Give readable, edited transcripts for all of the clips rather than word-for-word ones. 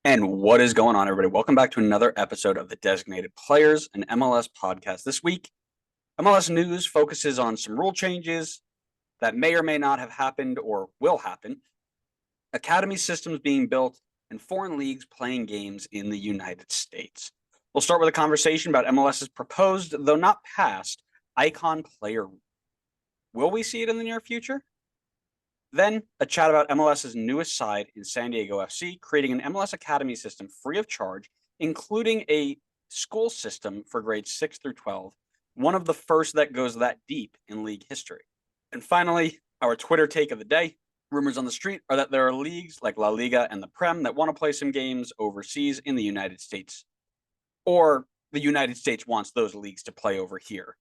And what is going on, everybody? Welcome back to another episode of the Designated Players, an MLS podcast. This week, MLS news focuses on some rule changes that may or may not have happened or will happen, academy systems being built, and foreign leagues playing games in the United States. We'll start with a conversation about MLS's proposed, though not passed, icon player rule. Will we see it in the near future? Then, a chat about MLS's newest side in San Diego FC, creating an MLS Academy system free of charge, including a school system for grades 6 through 12, one of the first that goes that deep in league history. And finally, our Twitter take of the day. Rumors on the street are that there are leagues like La Liga and the Prem that want to play some games overseas in the United States, or the United States wants those leagues to play over here.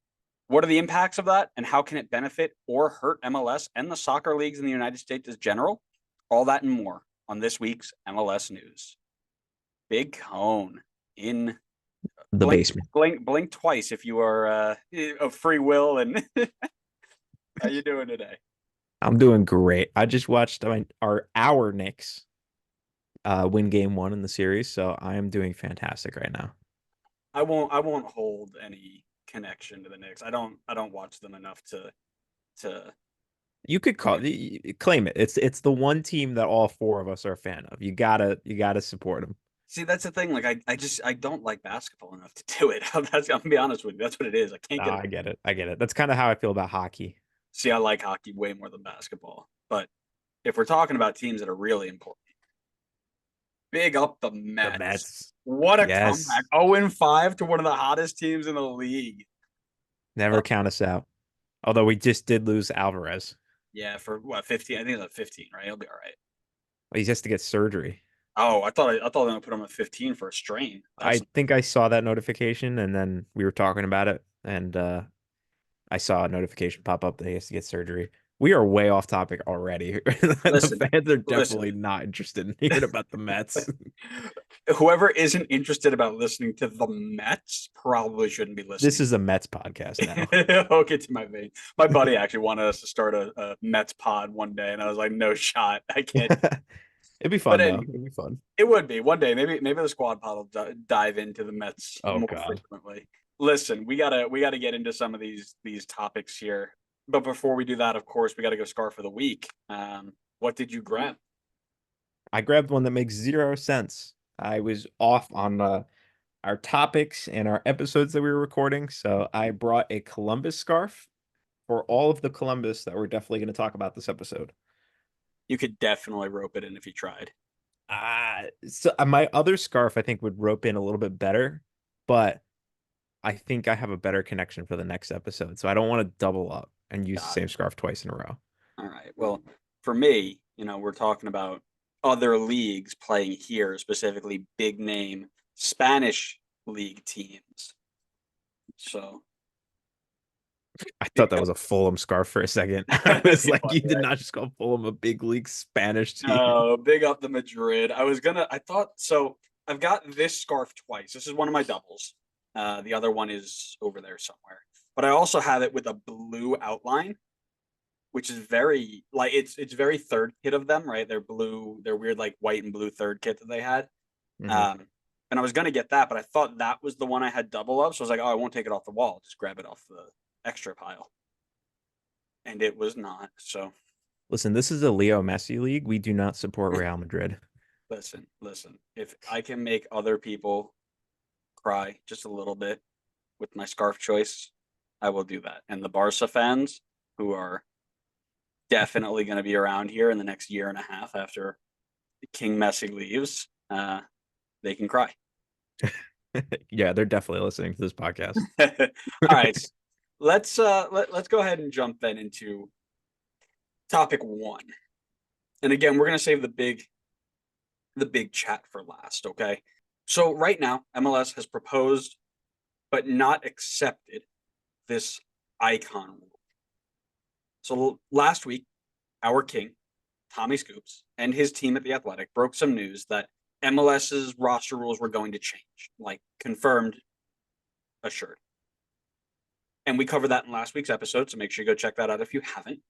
What are the impacts of that, and how can it benefit or hurt MLS and the soccer leagues in the United States as general? All that and more on this week's MLS news. Big Cone in The basement. blink twice if you are of free will. And how you doing today? I'm doing great. I just watched our Knicks win game one in the series, so I am doing fantastic right now. I won't hold any connection to the Knicks. I don't watch them enough to You could claim it. It's the one team that all four of us are a fan of. You gotta support them. see. That's the thing. Like I don't like basketball enough to do it. I'm gonna be honest with you. That's what it is. I can't get I get it. I get it. That's kind of how I feel about hockey. See, I like hockey way more than basketball. But if we're talking about teams that are really important, big up the The Mets. Mets. What a Yes. comeback. 0-5 to one of the hottest teams in the league. Never count us out. Although we just did lose Alvarez. Yeah, for what, 15? I think it's 15, right? He'll be all right. He has to get surgery. Oh, I thought they were gonna put him at 15 for a strain. That's I think I saw that notification and then we were talking about it and I saw a notification pop up that he has to get surgery. We are way off topic already. listen, The fans are definitely listen. not interested in hearing about the Mets. Whoever isn't interested about listening to the Mets probably shouldn't be This listening. is a Mets podcast now. I'll get to my vein. My buddy actually wanted us to start a Mets pod one day, and I was like, no shot. I can't. It'd be But fun though. anyway, It'd be fun. it would be one day. Maybe the squad pod will dive into the Mets Oh more God. frequently. Listen, we gotta get into some of these topics here. But before we do that, of course, we got to go scarf of the week. What did you grab? I grabbed one that makes 0 sense. I was off on our topics and our episodes that we were recording, so I brought a Columbus scarf for all of the Columbus that we're definitely going to talk about this episode. You could definitely rope it in if you tried. My other scarf I think would rope in a little bit better, but I think I have a better connection for the next episode, so I don't want to double up and use the Got same it. scarf twice in a row. All right. Well, for me, we're talking about other leagues playing here, specifically big name Spanish league teams. So I thought big that up. was a Fulham scarf for a second. I was It like, was, you did right? not just call Fulham a big league Spanish team. Oh, big up the Madrid. I thought so. I've got this scarf twice. This is one of my doubles. The other one is over there somewhere. But I also have it with a blue outline, which is very like it's very third kit of them, right? They're blue, they're weird like white and blue third kit that they had. Mhm. Um, and I was gonna get that, but I thought that was the one I had double of. So I was like, oh, I won't take it off the wall, just grab it off the extra pile. And it was not. So Listen, this is a Leo Messi league. We do not support Real Madrid. listen. If I can make other people cry just a little bit with my scarf choice, I will do that. And the Barca fans who are definitely going to be around here in the next year and a half after King Messi leaves, they can cry. Yeah, they're definitely listening to this podcast. All right, let's go ahead and jump then into topic one. And again, we're going to save the big chat for last, okay? So right now, MLS has proposed but not accepted this icon rule. So last week, our king, Tommy Scoops, and his team at The Athletic broke some news that MLS's roster rules were going to change, like confirmed, assured. And we covered that in last week's episode, so make sure you go check that out if you haven't.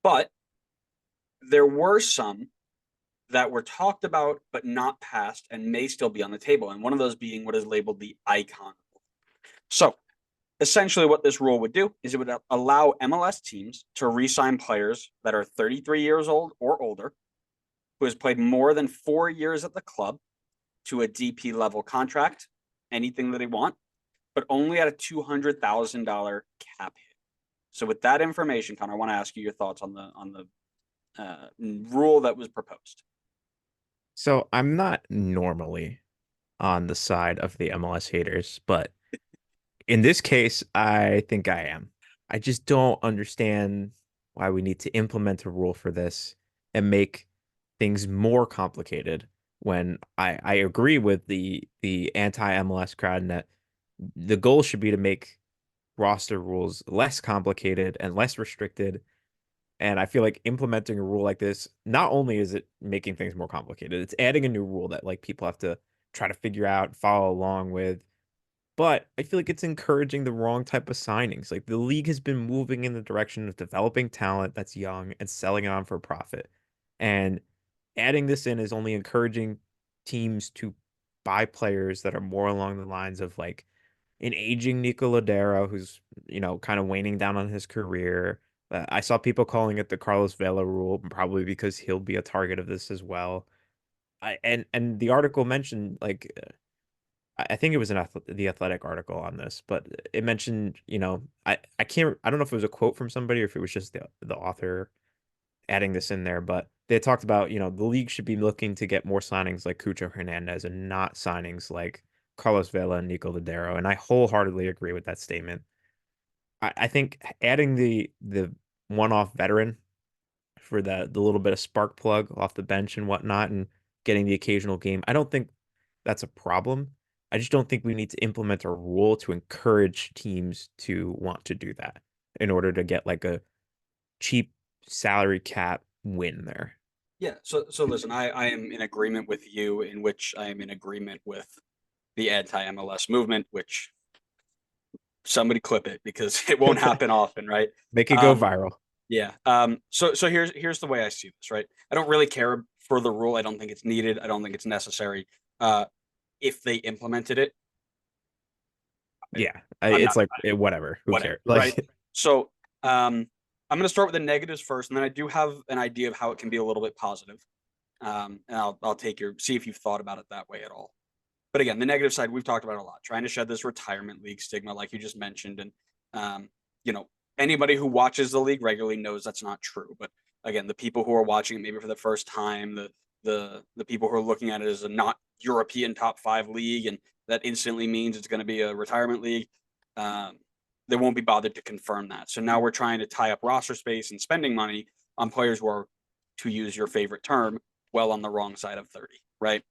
But there were some that were talked about but not passed and may still be on the table, and one of those being what is labeled the icon rule. So essentially what this rule would do is it would allow MLS teams to re-sign players that are 33 years old or older, who has played more than 4 years at the club, to a DP level contract, anything that they want, but only at a $200,000 cap hit. So with that information, Connor, I want to ask you your thoughts on the rule that was proposed. So I'm not normally on the side of the MLS haters, but in this case, I think I am. I just don't understand why we need to implement a rule for this and make things more complicated when I agree with the anti-MLS crowd and that the goal should be to make roster rules less complicated and less restricted. And I feel like implementing a rule like this, not only is it making things more complicated, it's adding a new rule that like people have to try to figure out, follow along with. But I feel like it's encouraging the wrong type of signings. Like the league has been moving in the direction of developing talent that's young and selling it on for profit. And adding this in is only encouraging teams to buy players that are more along the lines of like an aging Nico Ladero who's, kind of waning down on his career. I saw people calling it the Carlos Vela rule, probably because he'll be a target of this as well. And the article mentioned like I think it was the Athletic article on this, but it mentioned, I don't know if it was a quote from somebody or if it was just the author adding this in there, but they talked about, the league should be looking to get more signings like Cucho Hernandez and not signings like Carlos Vela and Nico Ladero. And I wholeheartedly agree with that statement. I think adding the one-off veteran for the little bit of spark plug off the bench and whatnot and getting the occasional game, I don't think that's a problem. I just don't think we need to implement a rule to encourage teams to want to do that in order to get like a cheap salary cap win there. Yeah. So listen, I am in agreement with you, in which I am in agreement with the anti-MLS movement, which somebody clip it because it won't happen often, right? Make it go viral. Yeah. So here's the way I see this, right? I don't really care for the rule. I don't think it's needed. I don't think it's necessary. If they implemented it, yeah, it's like whatever. Who whatever, cares? Like, right? So I'm going to start with the negatives first, and then I do have an idea of how it can be a little bit positive. And I'll take see if you've thought about it that way at all. But again, the negative side, we've talked about a lot, trying to shed this retirement league stigma, like you just mentioned. And, anybody who watches the league regularly knows that's not true. But again, the people who are watching it maybe for the first time, the people who are looking at it as a not European top 5 league, and that instantly means it's going to be a retirement league. They won't be bothered to confirm that. So now we're trying to tie up roster space and spending money on players who are, to use your favorite term, well on the wrong side of 30, right?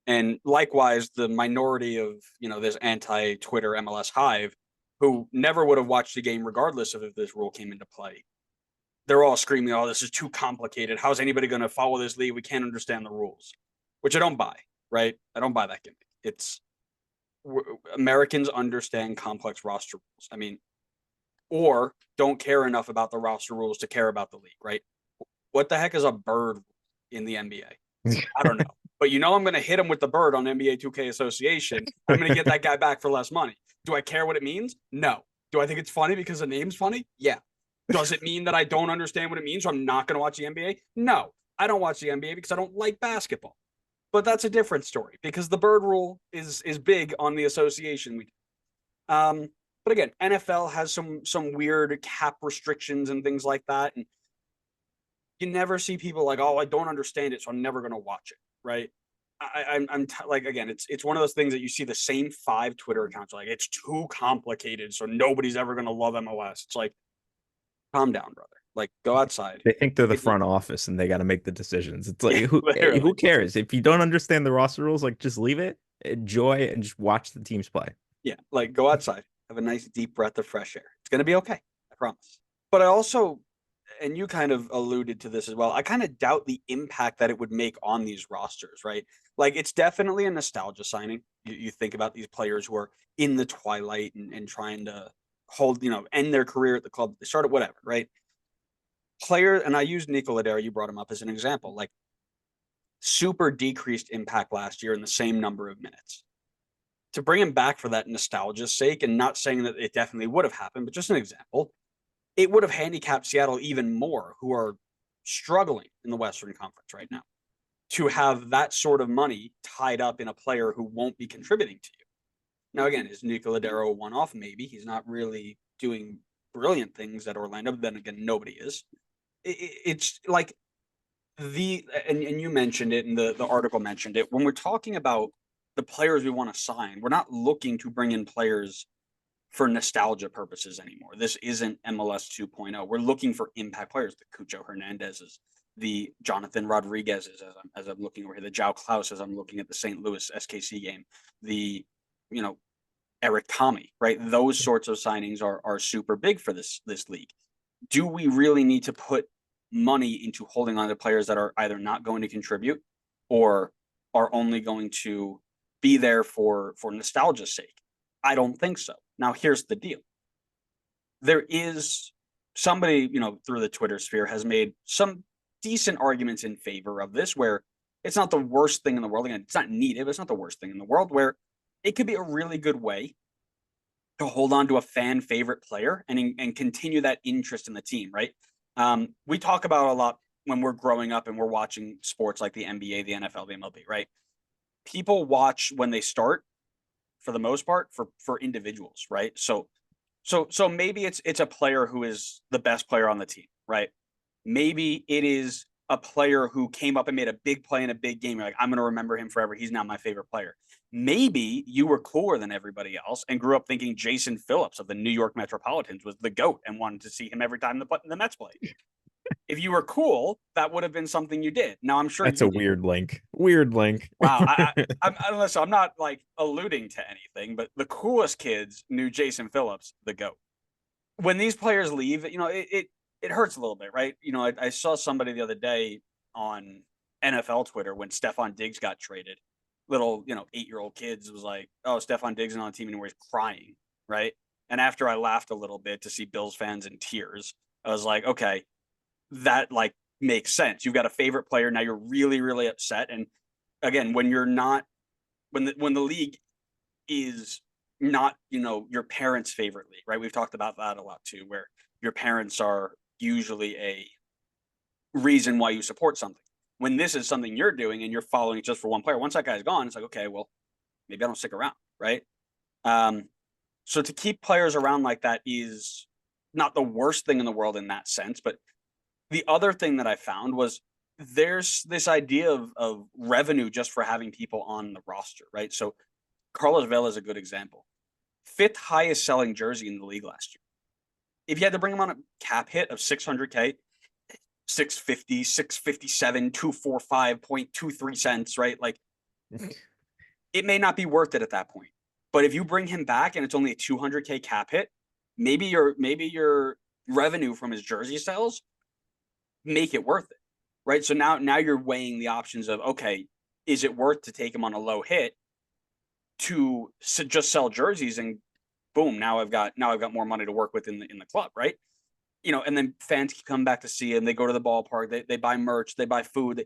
And likewise, the minority of, this anti-Twitter MLS hive who never would have watched the game regardless of if this rule came into play. They're all screaming, oh, this is too complicated. How's anybody going to follow this league? We can't understand the rules, which I don't buy, right? I don't buy that gimmick. Americans understand complex roster rules. I mean, or don't care enough about the roster rules to care about the league, right? What the heck is a bird in the NBA? I don't know. But I'm going to hit him with the bird on NBA 2K Association. I'm going to get that guy back for less money. Do I care what it means? No. Do I think it's funny because the name's funny? Yeah. Does it mean that I don't understand what it means, so I'm not going to watch the NBA? No. I don't watch the NBA because I don't like basketball. But that's a different story because the bird rule is big on the association. But again, NFL has some weird cap restrictions and things like that. And you never see people like, oh, I don't understand it, so I'm never going to watch it. Right. I'm like, again, it's one of those things that you see the same 5 Twitter accounts like it's too complicated, so nobody's ever going to love MLS. It's like, calm down, brother. Like, go outside. They think they're the front office and they got to make the decisions. It's like, who cares? If you don't understand the roster rules, like, just leave it, enjoy, and just watch the teams play. Yeah, like, go outside, have a nice deep breath of fresh air. It's going to be okay. I promise. But I also, and you kind of alluded to this as well, I kind of doubt the impact that it would make on these rosters, right? Like, it's definitely a nostalgia signing. You think about these players who are in the twilight and trying to hold, end their career at the club. They start at whatever, right? Player, and I used Nico Ladero, you brought him up as an example. Like, super decreased impact last year in the same number of minutes. To bring him back for that nostalgia's sake, and not saying that it definitely would have happened, but just an example, it would have handicapped Seattle even more, who are struggling in the Western Conference right now, to have that sort of money tied up in a player who won't be contributing to you. Now, again, is Nico Ladero a one-off? Maybe. He's not really doing brilliant things at Orlando, but then again, nobody is. It's like and you mentioned it, and the article mentioned it. When we're talking about the players we want to sign, we're not looking to bring in players for nostalgia purposes anymore. This isn't MLS 2.0. We're looking for impact players, the Cucho Hernandez's, the Jonathan Rodriguez's, as I'm looking over here, the João Klaus as I'm looking at the St. Louis SKC game, the, Eric Tommy, right? Those sorts of signings are super big for this league. Do we really need to put money into holding on to players that are either not going to contribute or are only going to be there for nostalgia's sake? I don't think so. Now, here's the deal. There is somebody, through the Twitter sphere has made some decent arguments in favor of this, where it's not the worst thing in the world. Again, it's not needed, but it's not the worst thing in the world, where it could be a really good way to hold on to a fan favorite player and continue that interest in the team, right? We talk about a lot when we're growing up and we're watching sports like the NBA, the NFL, the MLB, right? People watch when they start, for the most part, for individuals, right? So maybe it's a player who is the best player on the team, right? Maybe it is a player who came up and made a big play in a big game. You're like, I'm going to remember him forever. He's now my favorite player. Maybe you were cooler than everybody else and grew up thinking Jason Phillips of the New York Metropolitans was the GOAT and wanted to see him every time the Mets played. If you were cool, that would have been something you did. Now, I'm sure that's a weird link. Weird link. Wow. I'm not like alluding to anything, but the coolest kids knew Jason Phillips, the GOAT. When these players leave, it hurts a little bit, right? I saw somebody the other day on NFL Twitter when Stephon Diggs got traded. Little, 8-year-old kids was like, oh, Stephon Diggs is not on the team anymore. He's crying, right? And after I laughed a little bit to see Bills fans in tears, I was like, okay, that makes sense. You've got a favorite player. Now you're really, really upset. And again, when you're not, when the league is not, your parents' favorite league, right? We've talked about that a lot too, where your parents are usually a reason why you support something. When this is something you're doing and you're following just for one player, once that guy's gone, it's like, okay, well, maybe I don't stick around, right? So to keep players around like that is not the worst thing in the world in that sense. But the other thing that I found was there's this idea of revenue just for having people on the roster, right? So Carlos Vela is a good example. 5th highest selling jersey in the league last year. If you had to bring him on a cap hit of $600K, 650, 657, 245.23 cents, right? Like, it may not be worth it at that point. But if you bring him back and it's only a 200K cap hit, maybe your revenue from his jersey sales make it worth it, right? So now you're weighing the options of, okay, is it worth to take him on a low hit to just sell jerseys, and boom, now I've got more money to work with in the club, right? And then fans come back to see him. They go to the ballpark. They buy merch. They buy food.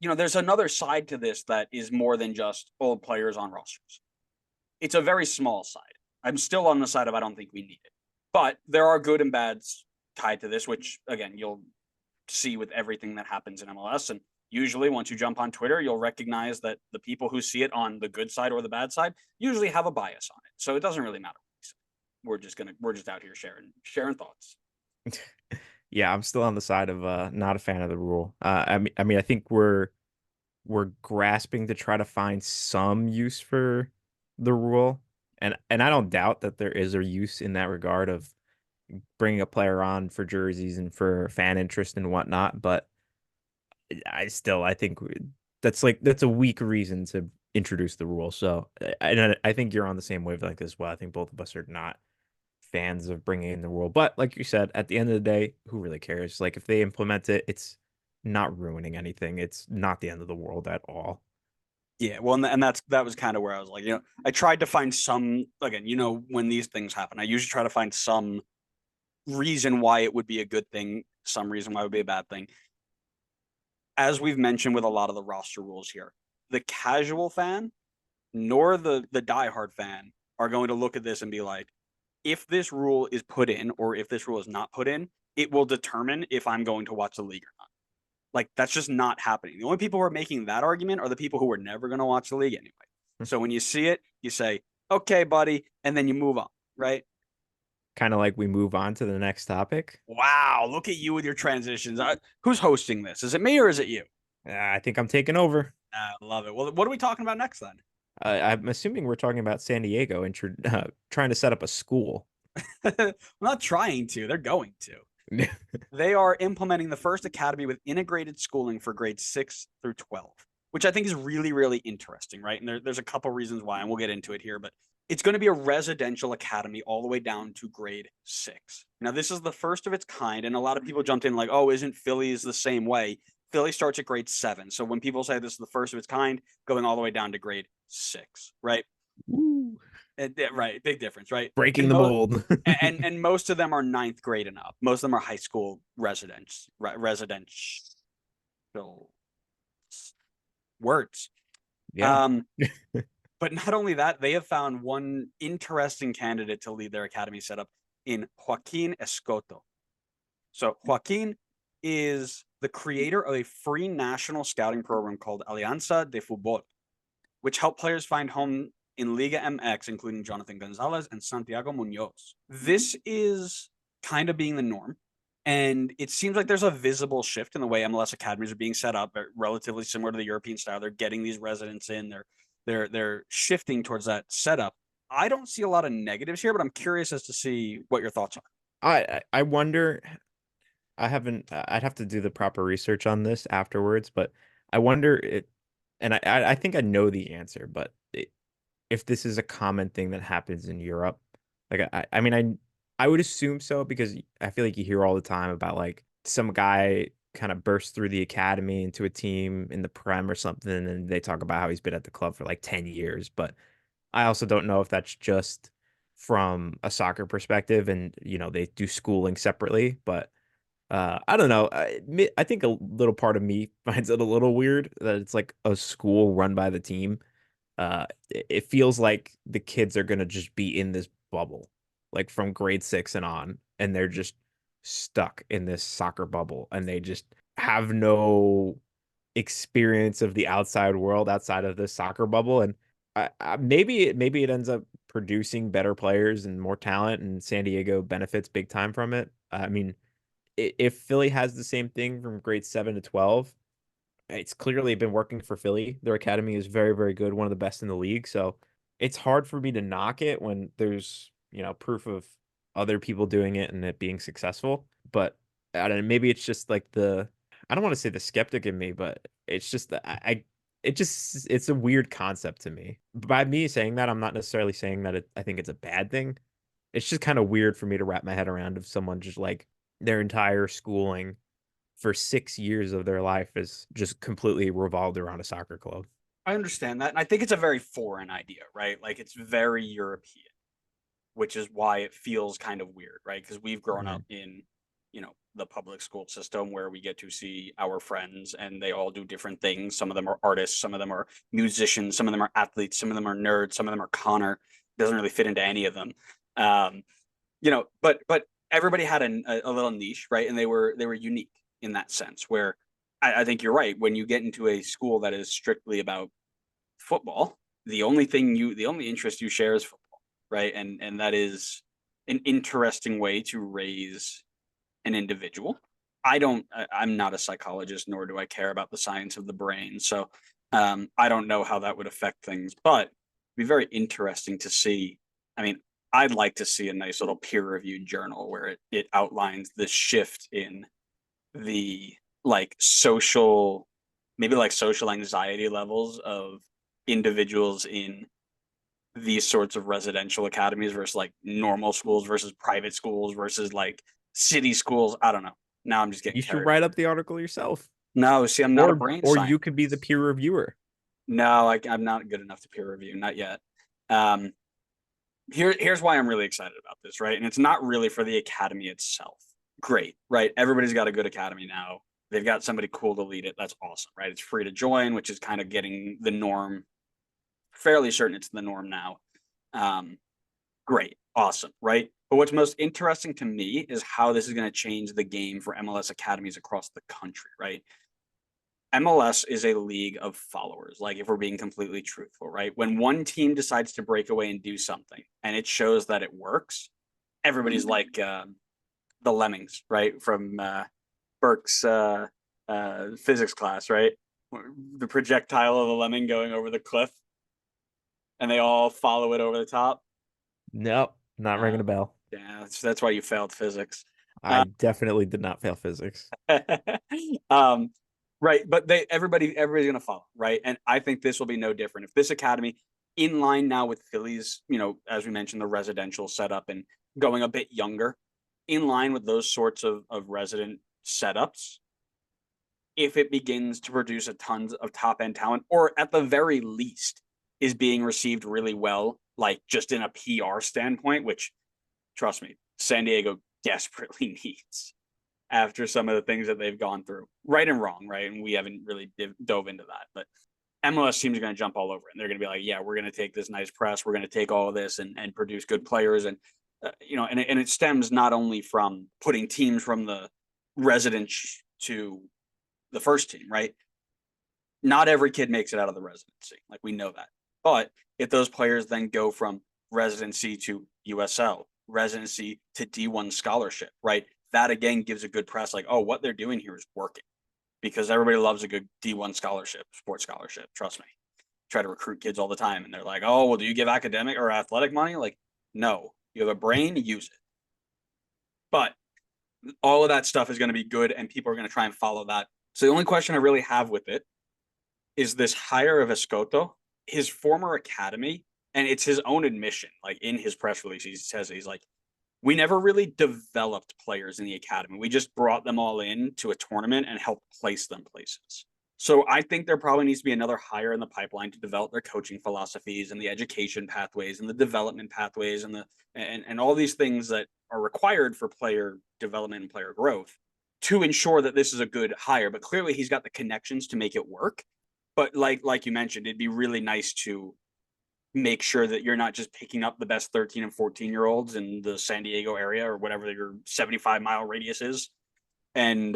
There's another side to this that is more than just old players on rosters. It's a very small side. I'm still on the side of I don't think we need it. But there are good and bads tied to this, which, again, you'll see with everything that happens in MLS. And usually once you jump on Twitter, you'll recognize that the people who see it on the good side or the bad side usually have a bias on it. So it doesn't really matter. We're just out here sharing thoughts. Yeah, I'm still on the side of not a fan of the rule. I mean, I think we're grasping to try to find some use for the rule, and I don't doubt that there is a use in that regard of bringing a player on for jerseys and for fan interest and whatnot. But I think that's a weak reason to introduce the rule. So I think you're on the same wavelength as well. I think both of us are not fans of bringing in the rule, but like you said, at the end of the day, who really cares? Like, if they implement it, it's not ruining anything. It's not the end of the world at all. Yeah, well, and that was kind of where I was like, I tried to find some, again, when these things happen, I usually try to find some reason why it would be a good thing, some reason why it would be a bad thing. as we've mentioned with a lot of the roster rules here, the casual fan nor the diehard fan are going to look at this and be like, if this rule is put in or if this rule is not put in, it will determine if I'm going to watch the league or not. Like, that's just not happening. The only people who are making that argument are the people who are never going to watch the league anyway. So when you see it, you say, okay, buddy, and then you move on, right? Kind of like we move on to the next topic. Wow, look at you with your transitions. Who's hosting this? Is it me or is it you? I think I'm taking over. I love it. Well, what are we talking about next then? I'm assuming we're talking about San Diego and trying to set up a school. I'm not trying to. They're going to. They are implementing the first academy with integrated schooling for grades 6 through 12, which I think is really, really interesting, right? And there's a couple reasons why, and we'll get into it here, but it's going to be a residential academy all the way down to grade 6. Now, this is the first of its kind, and a lot of people jumped in like, oh, isn't Philly's the same way? Philly starts at grade 7. So when people say this is the first of its kind, going all the way down to grade 6, right? Woo. Right, big difference, right? Breaking the mold. and most of them are 9th grade and up. Most of them are high school residential words. Yeah. But not only that, they have found one interesting candidate to lead their academy setup in Joaquin Escoto. So Joaquin is the creator of a free national scouting program called Alianza de Fútbol, which helped players find home in Liga MX, including Jonathan Gonzalez and Santiago Munoz. This is kind of being the norm. And it seems like there's a visible shift in the way MLS academies are being set up, relatively similar to the European style. They're getting these residents in. They're shifting towards that setup. I don't see a lot of negatives here, but I'm curious as to see what your thoughts are. I wonder. I'd have to do the proper research on this afterwards, but I wonder it, and I think I know the answer, but if this is a common thing that happens in Europe, like I mean I would assume so because I feel like you hear all the time about like some guy kind of bursts through the academy into a team in the Prem or something, and they talk about how he's been at the club for like 10 years. But I also don't know if that's just from a soccer perspective and, they do schooling separately. But I don't know. I think a little part of me finds it a little weird that it's like a school run by the team. It feels like the kids are going to just be in this bubble, like from grade 6 and on, and they're just stuck in this soccer bubble and they just have no experience of the outside world outside of this soccer bubble. And maybe it ends up producing better players and more talent, and San Diego benefits big time from it. I mean, if Philly has the same thing from grade 7 to 12, it's clearly been working for Philly. Their academy is very, very good, one of the best in the league. So it's hard for me to knock it when there's, proof of other people doing it and it being successful. But I don't know, maybe it's just like I don't want to say the skeptic in me, but it's just that it's a weird concept to me. By me saying that, I'm not necessarily saying that I think it's a bad thing. It's just kind of weird for me to wrap my head around of someone just like their entire schooling for 6 years of their life is just completely revolved around a soccer club. I understand that. And I think it's a very foreign idea, right? Like, it's very European, which is why it feels kind of weird, right? Because we've grown up in, the public school system where we get to see our friends and they all do different things. Some of them are artists, some of them are musicians, some of them are athletes, some of them are nerds, some of them are Connor. Doesn't really fit into any of them. But everybody had a little niche, right? And they were unique in that sense, where I think you're right. When you get into a school that is strictly about football, the only interest you share is football, right? And that is an interesting way to raise an individual. I'm not a psychologist, nor do I care about the science of the brain. So I don't know how that would affect things, but it'd be very interesting to see. I mean, I'd like to see a nice little peer-reviewed journal where it outlines the shift in the social anxiety levels of individuals in these sorts of residential academies versus like normal schools versus private schools versus like city schools. I don't know. Now I'm just getting You should carried write away. up the article yourself. No, see, I'm not a brain Or scientist. you could be the peer reviewer. No, I'm not good enough to peer review, not yet. Here's why I'm really excited about this, right? And it's not really for the academy itself. Great, right? Everybody's got a good academy now. they've got somebody cool to lead it. That's awesome, right? It's free to join, which is kind of getting the norm. Fairly certain it's the norm now. Great, awesome, right? But what's most interesting to me is how this is going to change the game for MLS academies across the country, right? MLS is a league of followers, like if we're being completely truthful, right? When one team decides to break away and do something and it shows that it works, everybody's like the lemmings, right? From Burke's physics class, right? The projectile of the lemming going over the cliff and they all follow it over the top. Nope, not ringing a bell. Yeah, that's why you failed physics. I definitely did not fail physics. Right, but everybody's gonna follow, right? And I think this will be no different. If this academy, in line now with Philly's, as we mentioned, the residential setup and going a bit younger, in line with those sorts of resident setups, if it begins to produce a tons of top end talent, or at the very least is being received really well, like just in a PR standpoint, which trust me, San Diego desperately needs after some of the things that they've gone through, right and wrong, right? And we haven't really dove into that, but MLS teams are going to jump all over it. And they're going to be like, yeah, we're going to take this nice press. We're going to take all of this and produce good players. And, and it stems not only from putting teams from the residence to the first team, right? Not every kid makes it out of the residency. Like we know that. But if those players then go from residency to USL, residency to D1 scholarship, right? That again gives a good press, like, oh, what they're doing here is working, because everybody loves a good D1 scholarship, sports scholarship. Trust me. Try to recruit kids all the time, and they're like, oh, well, do you give academic or athletic money? Like, no, you have a brain, use it. But all of that stuff is going to be good, and people are going to try and follow that. So the only question I really have with it is this hire of Escoto, his former academy, and it's his own admission. Like in his press release, he says he's like, we never really developed players in the academy. We just brought them all in to a tournament and helped place them places. So I think there probably needs to be another hire in the pipeline to develop their coaching philosophies and the education pathways and the development pathways and all these things that are required for player development and player growth to ensure that this is a good hire. But clearly he's got the connections to make it work. But like you mentioned, it'd be really nice to make sure that you're not just picking up the best 13 and 14-year-olds in the San Diego area or whatever your 75-mile radius is, and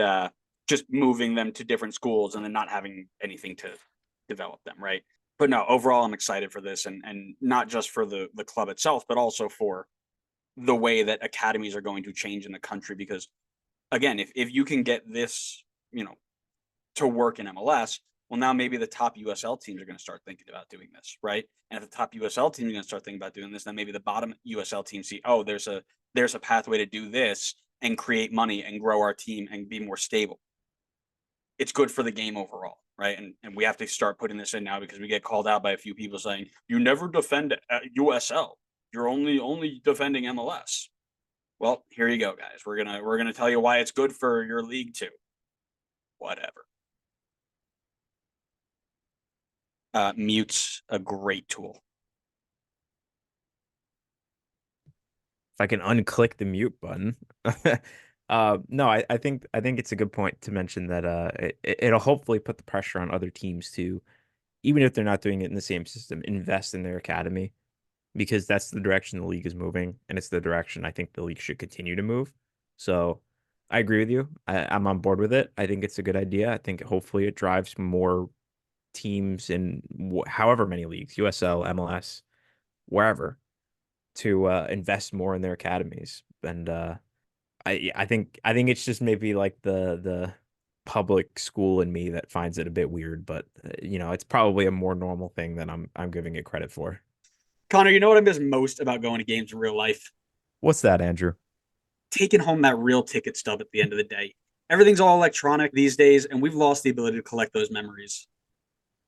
just moving them to different schools and then not having anything to develop them, right? But no, overall, I'm excited for this, and not just for the club itself, but also for the way that academies are going to change in the country. Because, again, if you can get this, to work in MLS, well, now maybe the top USL teams are going to start thinking about doing this, right? And if the top USL teams are going to start thinking about doing this, then maybe the bottom USL teams see, oh, there's a pathway to do this and create money and grow our team and be more stable. It's good for the game overall, right? And we have to start putting this in now, because we get called out by a few people saying, you never defend USL. You're only defending MLS. Well, here you go, guys. We're gonna tell you why it's good for your league too. Whatever. Mute's a great tool. If I can unclick the mute button. No, I think it's a good point to mention that it'll hopefully put the pressure on other teams to, even if they're not doing it in the same system, invest in their academy, because that's the direction the league is moving, and it's the direction I think the league should continue to move. So I agree with you. I'm on board with it. I think it's a good idea. I think hopefully it drives more teams in however many leagues, USL, MLS, wherever, to invest more in their academies. And I think it's just maybe like the public school in me that finds it a bit weird, but it's probably a more normal thing than I'm giving it credit for. Connor, you know what I miss most about going to games in real life? What's that, Andrew? Taking home that real ticket stub at the end of the day. Everything's all electronic these days, and we've lost the ability to collect those memories.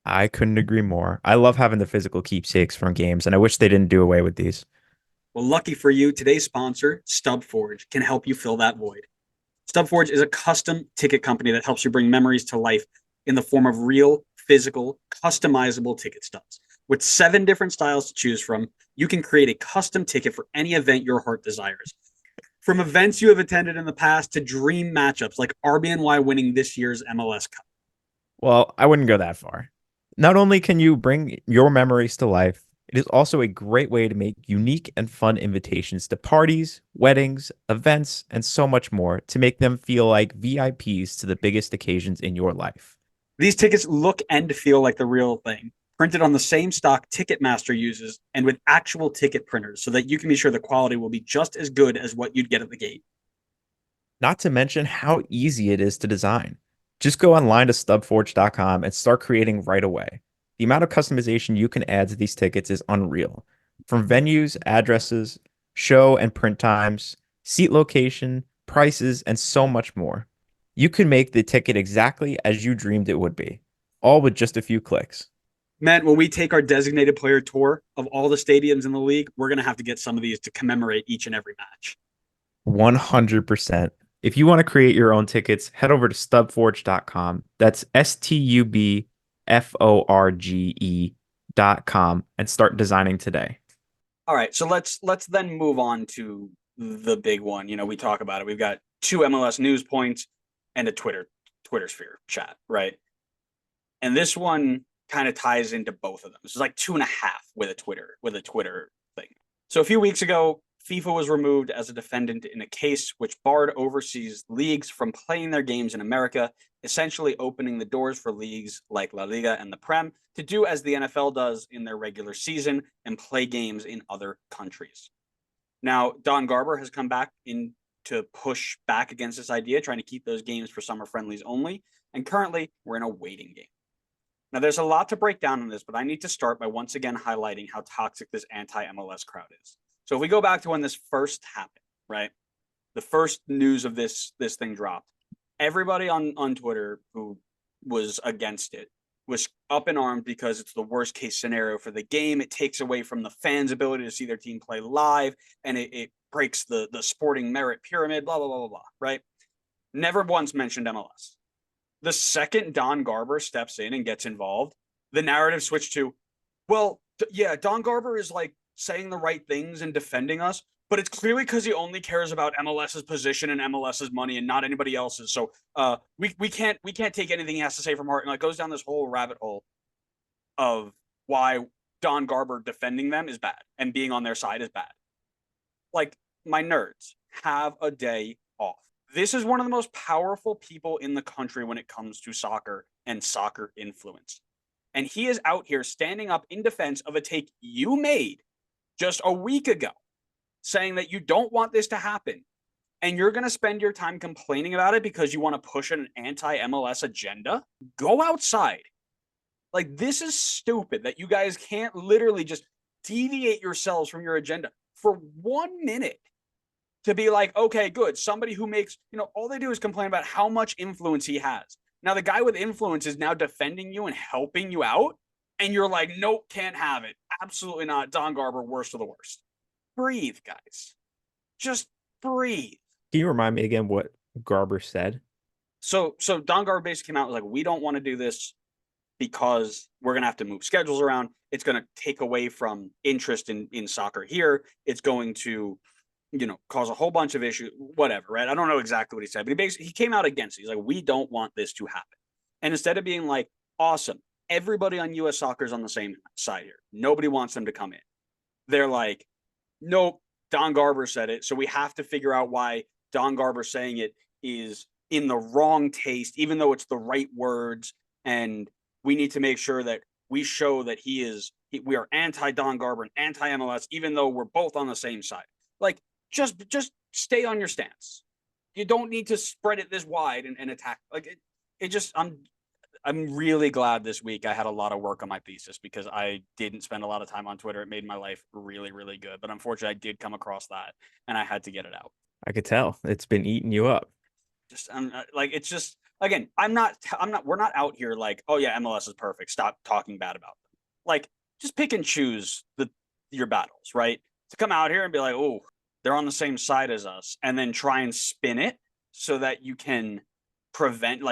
I couldn't agree more. I love having the physical keepsakes from games, and I wish they didn't do away with these. Well, lucky for you, today's sponsor, StubForge, can help you fill that void. StubForge is a custom ticket company that helps you bring memories to life in the form of real, physical, customizable ticket stubs. With 7 different styles to choose from, you can create a custom ticket for any event your heart desires. from events you have attended in the past to dream matchups like RBNY winning this year's MLS Cup. Well, I wouldn't go that far. Not only can you bring your memories to life, it is also a great way to make unique and fun invitations to parties, weddings, events, and so much more to make them feel like VIPs to the biggest occasions in your life. These tickets look and feel like the real thing, printed on the same stock Ticketmaster uses and with actual ticket printers so that you can be sure the quality will be just as good as what you'd get at the gate. Not to mention how easy it is to design. Just go online to stubforge.com and start creating right away. The amount of customization you can add to these tickets is unreal. From venues, addresses, show and print times, seat location, prices, and so much more. You can make the ticket exactly as you dreamed it would be, all with just a few clicks. Man, when we take our designated player tour of all the stadiums in the league, we're going to have to get some of these to commemorate each and every match. 100%. If you want to create your own tickets, head over to stubforge.com. That's STUBFORGE.com and start designing today. All right, so let's then move on to the big one. You know, we talk about it. We've got 2 MLS news points and a Twitter sphere chat, right? And this one kind of ties into both of them. This is like 2.5 with a Twitter thing. So a few weeks ago, FIFA was removed as a defendant in a case which barred overseas leagues from playing their games in America, essentially opening the doors for leagues like La Liga and the Prem to do as the NFL does in their regular season and play games in other countries. Now, Don Garber has come back in to push back against this idea, trying to keep those games for summer friendlies only, and currently we're in a waiting game. Now, there's a lot to break down on this, but I need to start by once again highlighting how toxic this anti-MLS crowd is. So if we go back to when this first happened, right? The first news of this thing dropped. Everybody on Twitter who was against it was up in arms because it's the worst case scenario for the game. It takes away from the fans' ability to see their team play live, and it breaks the sporting merit pyramid, blah, blah, blah, blah, blah, right? Never once mentioned MLS. The second Don Garber steps in and gets involved, the narrative switched to, well, yeah, Don Garber is like saying the right things and defending us, but it's clearly because he only cares about MLS's position and MLS's money and not anybody else's. So we can't take anything he has to say from heart. And it goes down this whole rabbit hole of why Don Garber defending them is bad and being on their side is bad. Like, my nerds, have a day off. This is one of the most powerful people in the country when it comes to soccer and soccer influence. And he is out here standing up in defense of a take you made just a week ago, saying that you don't want this to happen. And you're going to spend your time complaining about it because you want to push an anti-MLS agenda? Go outside. Like, this is stupid that you guys can't literally just deviate yourselves from your agenda for 1 minute to be like, okay, good. Somebody who makes, all they do is complain about how much influence he has. Now, the guy with influence is now defending you and helping you out. And you're like, nope, can't have it. Absolutely not. Don Garber, worst of the worst. Breathe, guys. Just breathe. Can you remind me again what Garber said? So Don Garber basically came out and was like, we don't want to do this because we're going to have to move schedules around. It's going to take away from interest in soccer here. It's going to, cause a whole bunch of issues, whatever, right? I don't know exactly what he said, but he came out against it. He's like, we don't want this to happen. And instead of being like, awesome, everybody on US soccer is on the same side here. Nobody wants them to come in. They're like, nope, Don Garber said it. So we have to figure out why Don Garber saying it is in the wrong taste, even though it's the right words. And we need to make sure that we show that we are anti-Don Garber and anti-MLS, even though we're both on the same side. Like, just stay on your stance. You don't need to spread it this wide and attack. Like, I'm really glad this week I had a lot of work on my thesis because I didn't spend a lot of time on Twitter. It made my life really, really good. But unfortunately, I did come across that and I had to get it out. I could tell it's been eating you up. It's just, again, we're not out here like, oh yeah, MLS is perfect. Stop talking bad about them. Like, just pick and choose your battles, right? To come out here and be like, oh, they're on the same side as us, and then try and spin it so that you can prevent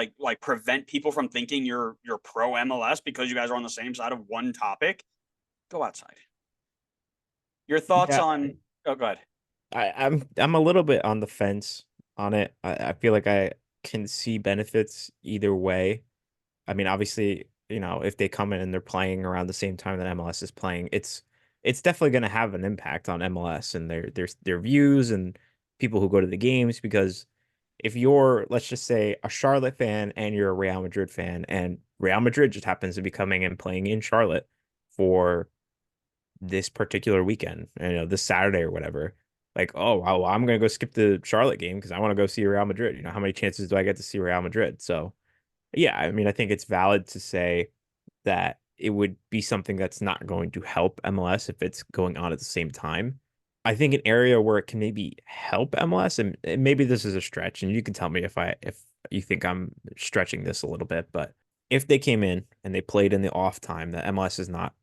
people from thinking you're pro MLS because you guys are on the same side of one topic. Go outside. Your thoughts on? Oh, go ahead. I'm a little bit on the fence on it. I feel like I can see benefits either way. I mean, obviously, if they come in and they're playing around the same time that MLS is playing, it's definitely going to have an impact on MLS and their views and people who go to the games. Because if you're, let's just say, a Charlotte fan and you're a Real Madrid fan, and Real Madrid just happens to be coming and playing in Charlotte for this particular weekend, this Saturday or whatever. Like, oh, well, I'm gonna go skip the Charlotte game because I want to go see Real Madrid. How many chances do I get to see Real Madrid? So, yeah, I mean, I think it's valid to say that it would be something that's not going to help MLS if it's going on at the same time. I think an area where it can maybe help MLS, and maybe this is a stretch, and you can tell me if you think I'm stretching this a little bit, but if they came in and they played in the off time, that MLS is not,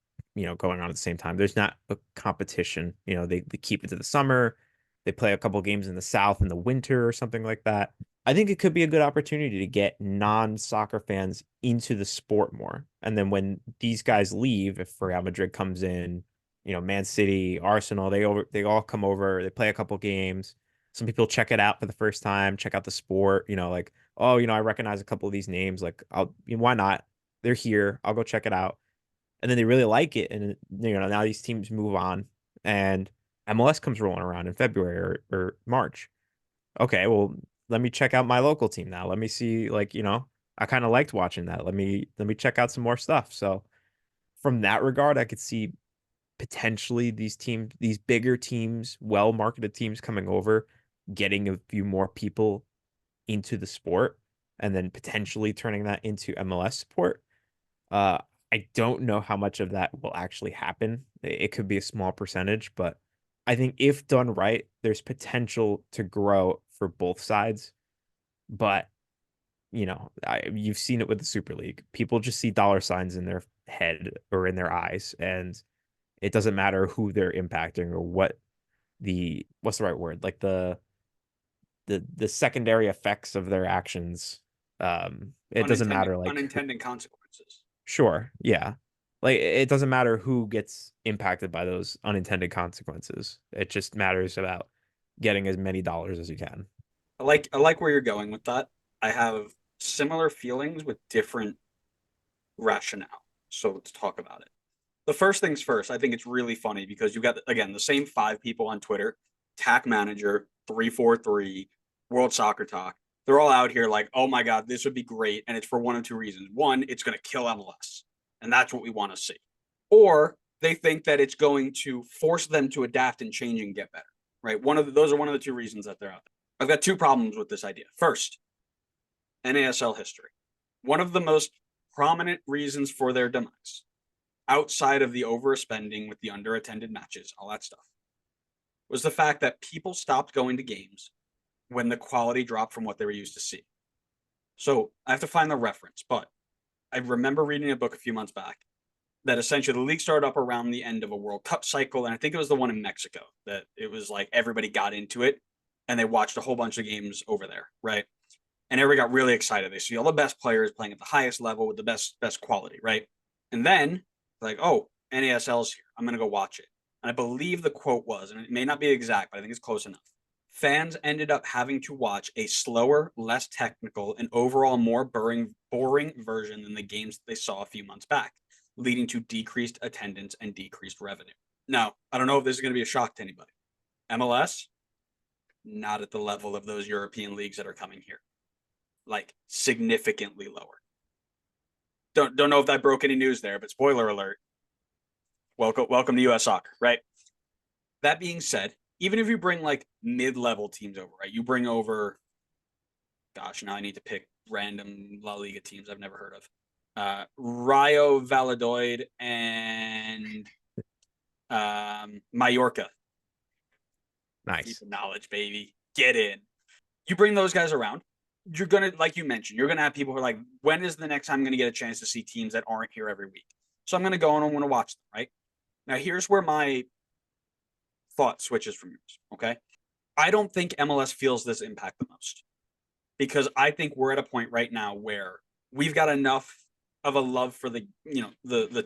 going on at the same time. There's not a competition. They keep it to the summer. They play a couple games in the South in the winter or something like that. I think it could be a good opportunity to get non-soccer fans into the sport more. And then when these guys leave, if Real Madrid comes in, Man City, Arsenal, they all come over, they play a couple games. Some people check it out for the first time, check out the sport, like, oh, I recognize a couple of these names, like why not? They're here. I'll go check it out. And then they really like it, and now these teams move on, and MLS comes rolling around in February or March. Okay, well, let me check out my local team now. Let me see, like, I kind of liked watching that. Let me check out some more stuff. So from that regard, I could see potentially these bigger teams, well-marketed teams coming over, getting a few more people into the sport, and then potentially turning that into MLS sport. Uh, I don't know how much of that will actually happen. It could be a small percentage, but I think if done right, there's potential to grow for both sides. But you've seen it with the Super League. People just see dollar signs in their head or in their eyes, and it doesn't matter who they're impacting or what's the right word, like the secondary effects of their actions. It doesn't matter, like, unintended consequences. sure, yeah. Like, it doesn't matter who gets impacted by those unintended consequences. It just matters about getting as many dollars as you can. I like where you're going with that. I have similar feelings with different rationale. So let's talk about it. The first things first, I think it's really funny because you got, again, the same five people on Twitter, Tack Manager, 343, World Soccer Talk. They're all out here like, oh my God, this would be great. And it's for one of two reasons. One, it's going to kill MLS. And that's what we want to see. Or they think that it's going to force them to adapt and change and get better, right? Those are one of the two reasons that they're out there. I've got two problems with this idea. First, NASL history. One of the most prominent reasons for their demise, outside of the overspending with the underattended matches, all that stuff, was the fact that people stopped going to games when the quality dropped from what they were used to see. So I have to find the reference, but I remember reading a book a few months back that essentially the league started up around the end of a World Cup cycle. And I think it was the one in Mexico that it was like everybody got into it and they watched a whole bunch of games over there, right? And everybody got really excited. They see all the best players playing at the highest level with the best quality, right? And then like, oh, NASL's here. I'm going to go watch it. And I believe the quote was, and it may not be exact, but I think it's close enough. Fans ended up having to watch a slower, less technical, and overall more boring version than the games they saw a few months back, leading to decreased attendance and decreased revenue. Now, I don't know if this is going to be a shock to anybody. MLS, not at the level of those European leagues that are coming here. Like, significantly lower. Don't know if that broke any news there, but spoiler alert. Welcome to US soccer, right? That being said, even if you bring like mid-level teams over, right? You bring over, gosh, now I need to pick random La Liga teams I've never heard of. Rayo Valladolid and Mallorca. Nice. Keep the knowledge, baby. Get in. You bring those guys around. You're going to, like you mentioned, you're going to have people who are like, when is the next time I'm going to get a chance to see teams that aren't here every week? So I'm going to go and I'm going to watch them, right? Now, here's where my thought switches from yours, okay? I don't think MLS feels this impact the most because I think we're at a point right now where we've got enough of a love for the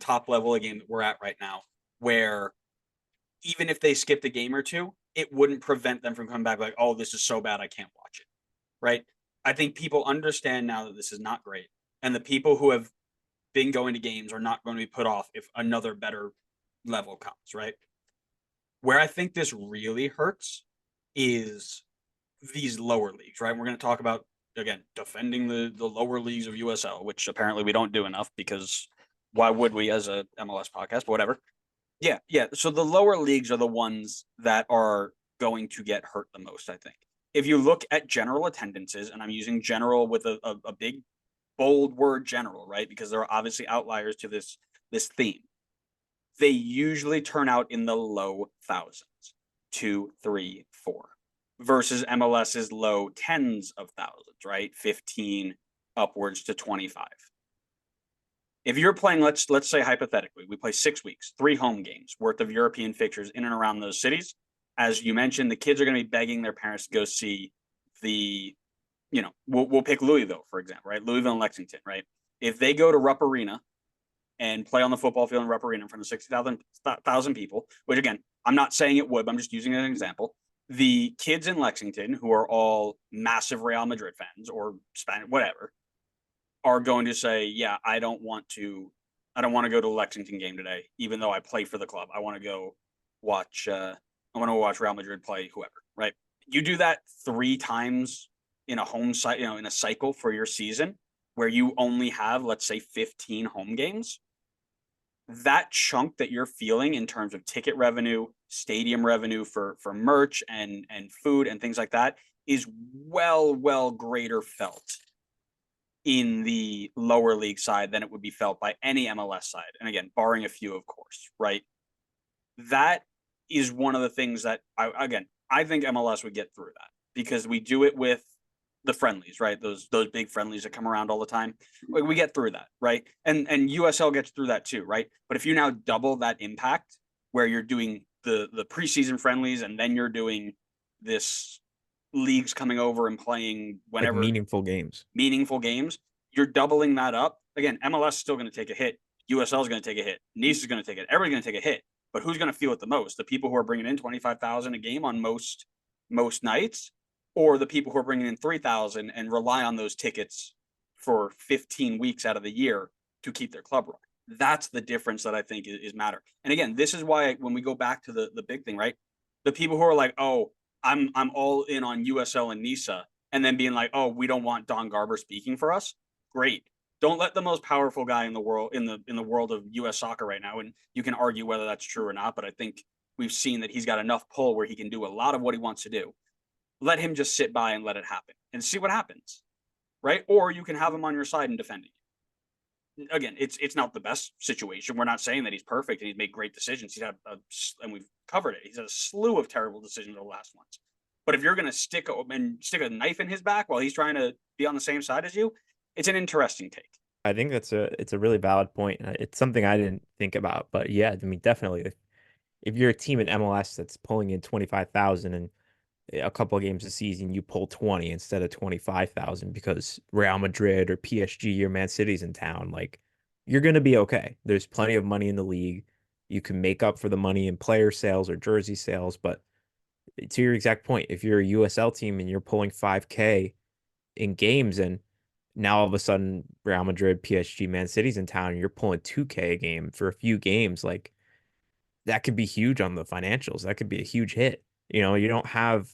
top level of game that we're at right now, where even if they skipped a game or two, it wouldn't prevent them from coming back like, oh, this is so bad, I can't watch it. Right. I think people understand now that this is not great. And the people who have been going to games are not going to be put off if another better level comes. Right. Where I think this really hurts is these lower leagues, right? We're going to talk about, again, defending the lower leagues of USL, which apparently we don't do enough because why would we as a MLS podcast? But whatever. Yeah, yeah. So the lower leagues are the ones that are going to get hurt the most, I think. If you look at general attendances, and I'm using general with a big bold word general, right? Because there are obviously outliers to this theme. They usually turn out in the low thousands, 2, 3, 4, versus MLS's low tens of thousands, right? 15 upwards to 25. If you're playing, let's say hypothetically, we play 6 weeks, 3 home games worth of European fixtures in and around those cities. As you mentioned, the kids are going to be begging their parents to go see the, we'll pick Louisville, for example, right? Louisville and Lexington, right? If they go to Rupp Arena and play on the football field in Rupp Arena in front of 60,000 people, which again, I'm not saying it would, but I'm just using it as an example. The kids in Lexington, who are all massive Real Madrid fans or Spanish, whatever, are going to say, yeah, I don't want to go to a Lexington game today, even though I play for the club. I want to go watch Real Madrid play whoever, right? You do that 3 times in a home site, in a cycle for your season where you only have, let's say, 15 home games. That chunk that you're feeling in terms of ticket revenue, stadium revenue for merch and food and things like that is well greater felt in the lower league side than it would be felt by any MLS side. And again, barring a few, of course, right? That is one of the things that I think MLS would get through that because we do it with the friendlies, right? Those big friendlies that come around all the time. Like we get through that, right? And USL gets through that too, right? But if you now double that impact where you're doing the preseason friendlies and then you're doing this leagues coming over and playing whenever Like meaningful games, you're doubling that up. Again, MLS is still going to take a hit. USL is going to take a hit. Nice is going to take it. Everybody's going to take a hit. But who's going to feel it the most? The people who are bringing in 25,000 a game on most nights, or the people who are bringing in 3,000 and rely on those tickets for 15 weeks out of the year to keep their club running. That's the difference that I think is matter. And again, this is why when we go back to the big thing, right? The people who are like, oh, I'm all in on USL and NISA, and then being like, oh, we don't want Don Garber speaking for us. Great. Don't let the most powerful guy in the world in the world of US soccer right now, and you can argue whether that's true or not, but I think we've seen that he's got enough pull where he can do a lot of what he wants to do. Let him just sit by and let it happen and see what happens. Right? Or you can have him on your side and defending you. Again, it's not the best situation. We're not saying that he's perfect and he's made great decisions. He's had and we've covered it. He's had a slew of terrible decisions over the last ones. But if you're going to stick a knife in his back while he's trying to be on the same side as you, it's an interesting take. I think it's a really valid point. It's something I didn't think about, but yeah, I mean, definitely. If you're a team in MLS that's pulling in 25,000 and a couple of games a season, you pull 20 instead of 25,000 because Real Madrid or PSG or Man City's in town, like you're going to be okay. There's plenty of money in the league. You can make up for the money in player sales or jersey sales. But to your exact point, if you're a USL team and you're pulling 5K in games and now all of a sudden Real Madrid, PSG, Man City's in town and you're pulling 2K a game for a few games, like that could be huge on the financials. That could be a huge hit. You don't have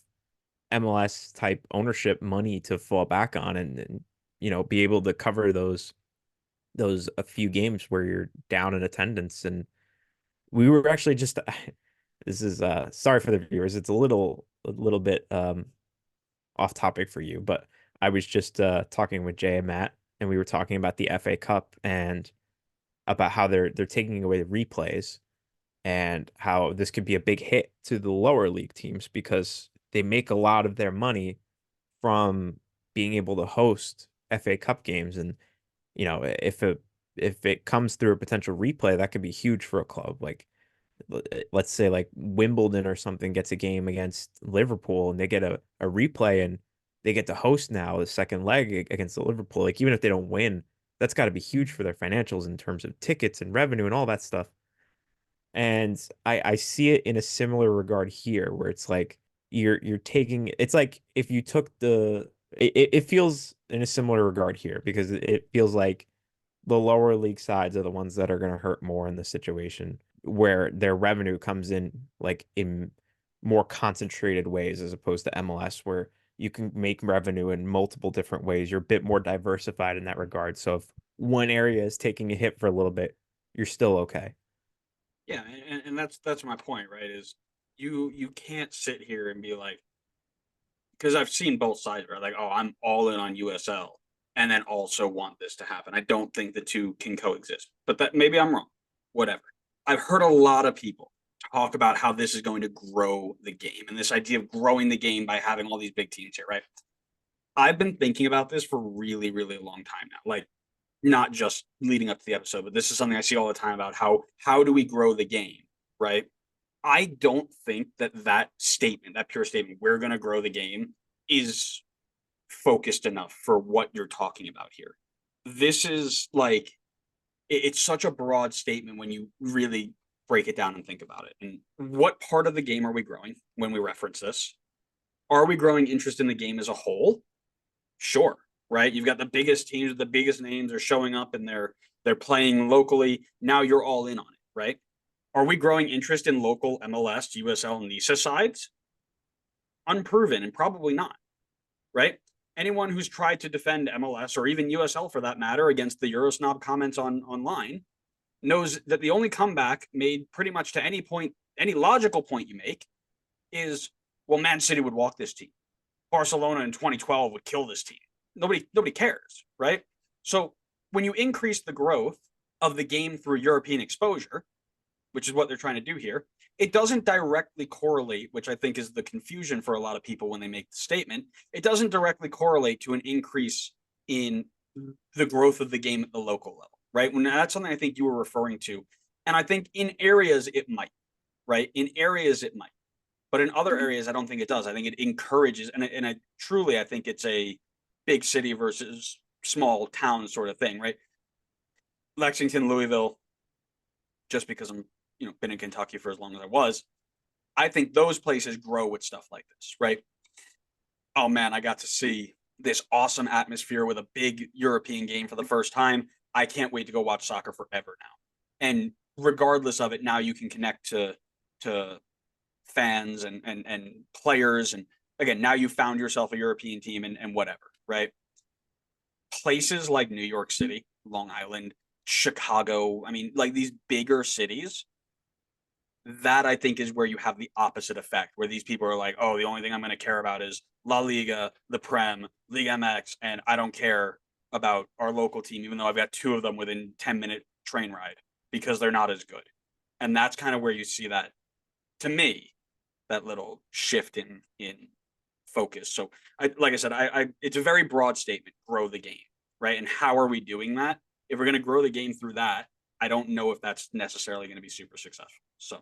MLS type ownership money to fall back on and be able to cover those a few games where you're down in attendance. And we were actually just this is sorry for the viewers, it's a little bit off topic for you, but I was just talking with Jay and Matt, and we were talking about the FA Cup and about how they're taking away the replays and how this could be a big hit to the lower league teams because they make a lot of their money from being able to host FA Cup games. And, if it comes through a potential replay, that could be huge for a club. Like, let's say like Wimbledon or something gets a game against Liverpool and they get a replay and they get to host now the second leg against the Liverpool. Like, even if they don't win, that's got to be huge for their financials in terms of tickets and revenue and all that stuff. And I see it in a similar regard here, where it's like you're taking, it's like if you took it feels in a similar regard here, because it feels like the lower league sides are the ones that are going to hurt more in this situation, where their revenue comes in like in more concentrated ways, as opposed to MLS, where you can make revenue in multiple different ways. You're a bit more diversified in that regard. So if one area is taking a hit for a little bit, you're still okay. Yeah, and that's my point, right? Is you can't sit here and be like, because I've seen both sides, right? Like, oh, I'm all in on USL, and then also want this to happen. I don't think the two can coexist, but that maybe I'm wrong. Whatever. I've heard a lot of people talk about how this is going to grow the game, and this idea of growing the game by having all these big teams here, right? I've been thinking about this for really, really a long time now. Like, not just leading up to the episode, but this is something I see all the time about how do we grow the game, right? I don't think that statement, that pure statement, we're going to grow the game, is focused enough for what you're talking about here. This is like it's such a broad statement when you really break it down and think about it. And what part of the game are we growing when we reference this? Are we growing interest in the game as a whole? Sure, right? You've got the biggest teams, the biggest names are showing up, and they're playing locally. Now you're all in on it, right? Are we growing interest in local MLS, USL, and NISA sides? Unproven and probably not, right? Anyone who's tried to defend MLS or even USL for that matter against the Eurosnob comments online knows that the only comeback made pretty much to any point, any logical point you make is, well, Man City would walk this team. Barcelona in 2012 would kill this team. Nobody cares, right? So when you increase the growth of the game through European exposure, which is what they're trying to do here, it doesn't directly correlate, which I think is the confusion for a lot of people when they make the statement. It doesn't directly correlate to an increase in the growth of the game at the local level, right? When that's something I think you were referring to. And I think in areas it might, right? In areas it might. But in other areas, I don't think it does. I think it encourages, and I truly, I think it's a big city versus small town sort of thing, right? Lexington, Louisville, just because I'm, been in Kentucky for as long as I was, I think those places grow with stuff like this, right? Oh man, I got to see this awesome atmosphere with a big European game for the first time. I can't wait to go watch soccer forever now. And regardless of it, now you can connect to fans and players. And again, now you found yourself a European team and whatever, right? Places like New York City, Long Island, Chicago, I mean, like these bigger cities, that I think is where you have the opposite effect, where these people are like, oh, the only thing I'm going to care about is La Liga, the Prem, League MX, and I don't care about our local team, even though I've got two of them within 10-minute train ride because they're not as good. And that's kind of where you see that, to me, that little shift in focus. So, like I said, I it's a very broad statement: grow the game, right? And how are we doing that? If we're going to grow the game through that, I don't know if that's necessarily going to be super successful. So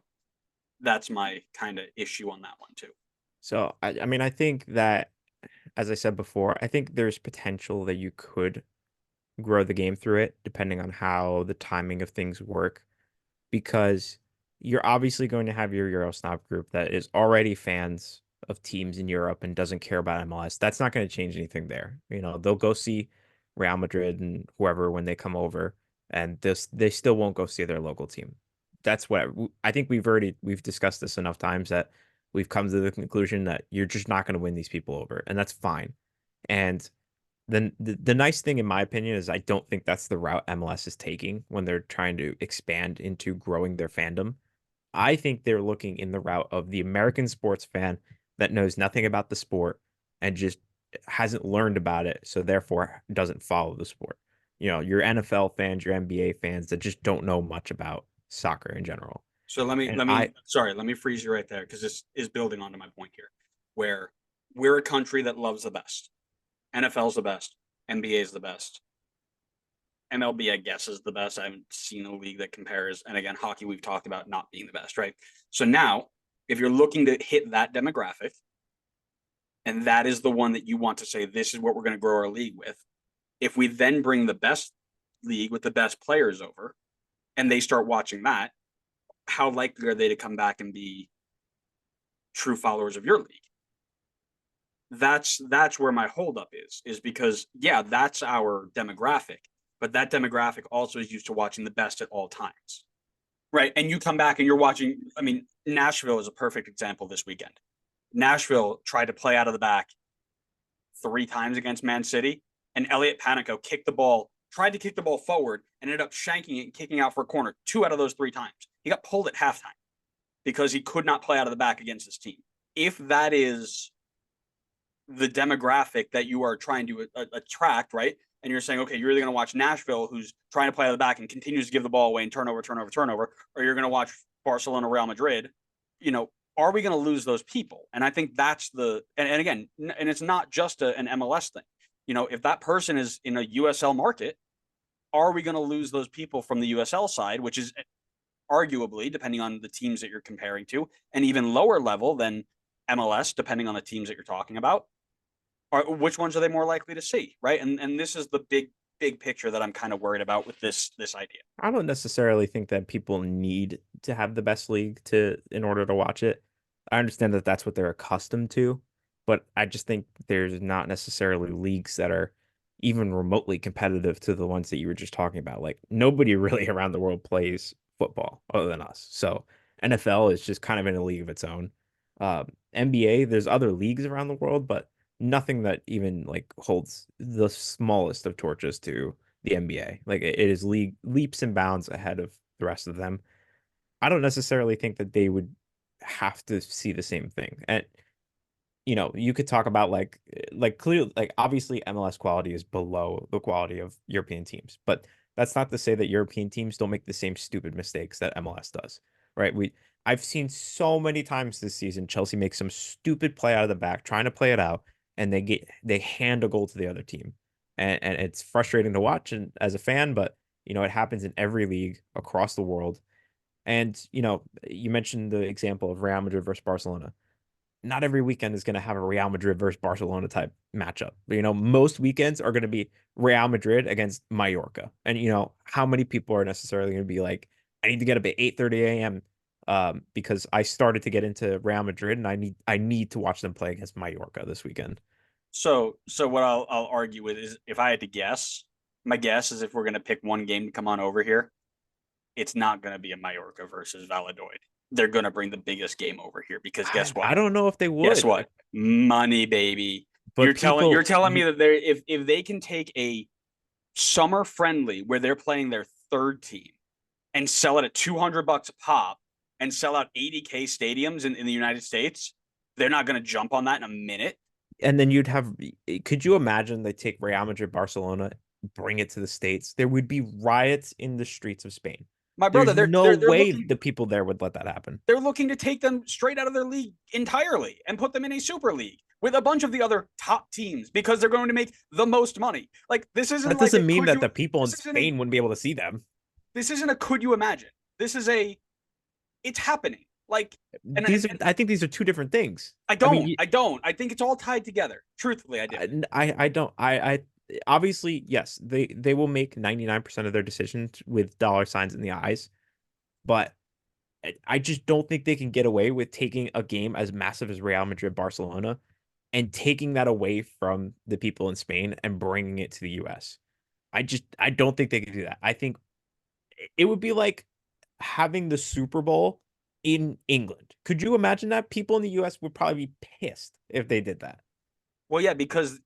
that's my kind of issue on that one too. So I mean, I think that, as I said before, I think there's potential that you could grow the game through it, depending on how the timing of things work, because you're obviously going to have your Eurosnob group that is already fans of teams in Europe and doesn't care about MLS. That's not going to change anything there. They'll go see Real Madrid and whoever when they come over, and they still won't go see their local team. That's what I think we've discussed this enough times that we've come to the conclusion that you're just not going to win these people over, and that's fine. And then the nice thing, in my opinion, is I don't think that's the route MLS is taking when they're trying to expand into growing their fandom. I think they're looking in the route of the American sports fan that knows nothing about the sport and just hasn't learned about it, so therefore doesn't follow the sport. Your NFL fans, your NBA fans that just don't know much about soccer in general. So let me And let me I sorry, let me freeze you right there because this is building onto my point here, where we're a country that loves the best. NFL's the best, NBA is the best, MLB I guess is the best. I haven't seen a league that compares. And again, hockey we've talked about not being the best, right? So now, if you're looking to hit that demographic, and that is the one that you want to say this is what we're going to grow our league with, if we then bring the best league with the best players over, and they start watching that, how likely are they to come back and be true followers of your league? That's where my holdup is because yeah, that's our demographic, but that demographic also is used to watching the best at all times, right? And you come back and you're watching. I mean, Nashville is a perfect example this weekend. Nashville tried to play out of the back 3 times against Man City, and Elliot Panico tried to kick the ball forward, and ended up shanking it and kicking out for a corner 2 out of those 3 times. He got pulled at halftime because he could not play out of the back against his team. If that is the demographic that you are trying to attract, right? And you're saying, okay, you're either going to watch Nashville, who's trying to play out of the back and continues to give the ball away and turnover, or you're going to watch Barcelona, Real Madrid. Are we going to lose those people? And I think that's and again, and it's not just an MLS thing. If that person is in a USL market, are we going to lose those people from the USL side, which is arguably, depending on the teams that you're comparing to, and even lower level than MLS, depending on the teams that you're talking about? Which ones are they more likely to see, right? And this is the big picture that I'm kind of worried about with this idea. I don't necessarily think that people need to have the best league in order to watch it. I understand that that's what they're accustomed to, but I just think there's not necessarily leagues that are even remotely competitive to the ones that you were just talking about. Like nobody really around the world plays football other than us. So NFL is just kind of in a league of its own. NBA, there's other leagues around the world, but nothing that even like holds the smallest of torches to the NBA. Like it is leaps and bounds ahead of the rest of them. I don't necessarily think that they would have to see the same thing. And you could talk about like clearly, like obviously MLS quality is below the quality of European teams, but that's not to say that European teams don't make the same stupid mistakes that MLS does, right? I've seen so many times this season Chelsea make some stupid play out of the back, trying to play it out, and they hand a goal to the other team, and it's frustrating to watch and as a fan, but it happens in every league across the world. And you mentioned the example of Real Madrid versus Barcelona. Not every weekend is going to have a Real Madrid versus Barcelona type matchup. Most weekends are going to be Real Madrid against Mallorca. And how many people are necessarily going to be like, I need to get up at 8:30 a.m. Because I started to get into Real Madrid and I need to watch them play against Mallorca this weekend. So what I'll argue with is, if I had to guess, my guess is if we're going to pick one game to come on over here, it's not going to be a Mallorca versus Valladolid. They're going to bring the biggest game over here because guess what? I don't know if they would. Guess what? Money, baby. But you're telling me that if they can take a summer friendly where they're playing their third team and sell it at $200 a pop and sell out 80K stadiums in the United States, they're not going to jump on that in a minute. And then could you imagine they take Real Madrid, Barcelona, bring it to the States? There would be riots in the streets of Spain. My brother, there's no way the people there would let that happen. They're looking to take them straight out of their league entirely and put them in a super league with a bunch of the other top teams because they're going to make the most money. Like this isn't. That doesn't mean that the people in Spain wouldn't be able to see them. This isn't a could you imagine. This is it's happening. Like I think these are two different things. I don't. I think it's all tied together. Truthfully, I do. I don't. I obviously, yes, they will make 99% of their decisions with dollar signs in the eyes, but I just don't think they can get away with taking a game as massive as Real Madrid Barcelona and taking that away from the people in Spain and bringing it to the US. I don't think they can do that. I think it would be like having the Super Bowl in England. Could you imagine that? People in the US would probably be pissed if they did that. Well, yeah, because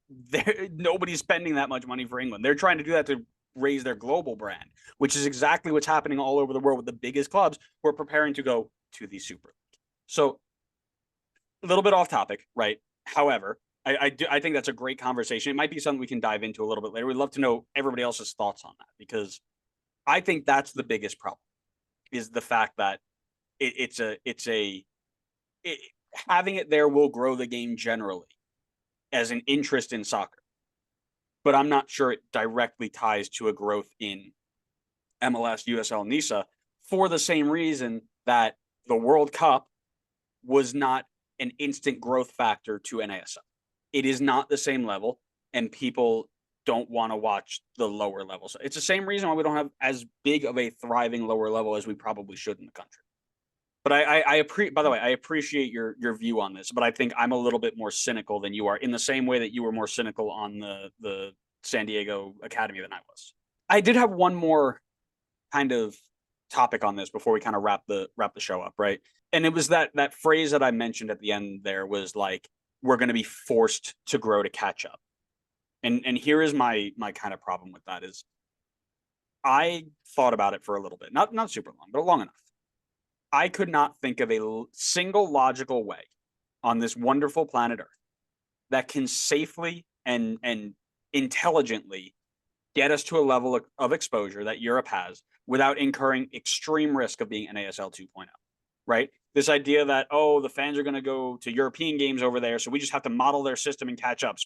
nobody's spending that much money for England. They're trying to do that to raise their global brand, which is exactly what's happening all over the world with the biggest clubs who are preparing to go to the Super League. So a little bit off topic, right? However, I think that's a great conversation. It might be something we can dive into a little bit later. We'd love to know everybody else's thoughts on that, because I think that's the biggest problem, is the fact that having it there will grow the game generally as an interest in soccer. But I'm not sure it directly ties to a growth in MLS, USL, NISA, for the same reason that the World Cup was not an instant growth factor to NASL. It is not the same level, and people don't want to watch the lower levels. It's the same reason why we don't have as big of a thriving lower level as we probably should in the country. But by the way, I appreciate your view on this, but I think I'm a little bit more cynical than you are, in the same way that you were more cynical on the San Diego Academy than I was. I did have one more kind of topic on this before we kind of wrap the show up, right? And it was that phrase that I mentioned at the end there was like, we're going to be forced to grow to catch up. And here is my kind of problem with that is, I thought about it for a little bit, not super long, but long enough. I could not think of a single logical way on this wonderful planet Earth that can safely and intelligently get us to a level of exposure that Europe has without incurring extreme risk of being NASL 2.0, right? This idea that, oh, the fans are going to go to European games over there, so we just have to model their system and catch up,